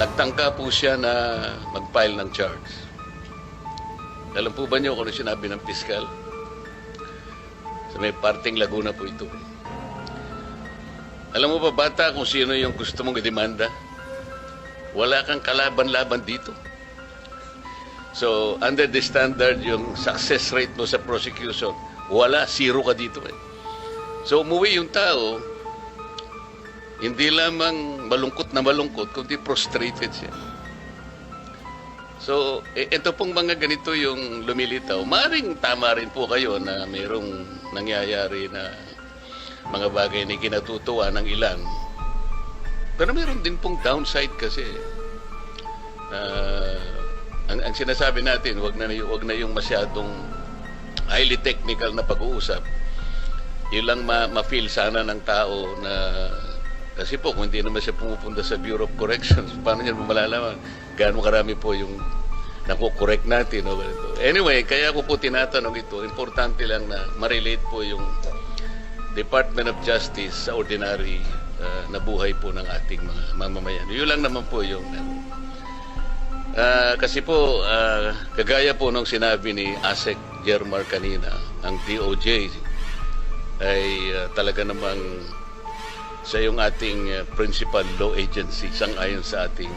nagtangka po siya na mag-file ng charge. Alam po ba niyo kung ano sinabi ng piskal? Sa may parting Laguna po ito. Alam mo ba, bata, kung sino yung gusto mong idemanda? Wala kang kalaban-laban dito. So, under the standard, yung success rate mo sa prosecution, wala, zero ka dito eh. So, umuwi yung tao, hindi lamang malungkot na malungkot, kundi prostrated siya. So, ito pong mga ganito yung lumilitaw. Maring tama rin po kayo na mayroong nangyayari na mga bagay na kinatutuwa ng ilan. Pero mayroon din pong downside kasi. Ang sinasabi natin, wag na yung masyadong highly technical na pag-uusap. Yun lang ma-feel sana ng tao na kasi po kung hindi naman siya pumupunta sa Bureau of Corrections, paano niya malalaman gaano karami po yung nakukorek natin o ganito. Anyway, kaya ko po tinatanong ito, importante lang na ma-relate po yung Department of Justice sa ordinary na buhay po ng ating mga mamamayan. Yun lang naman po yung kasi po kagaya po nung sinabi ni ASEC Jermar kanina, ang DOJ ay talaga namang sa yung ating principal law agency sang-ayon sa ating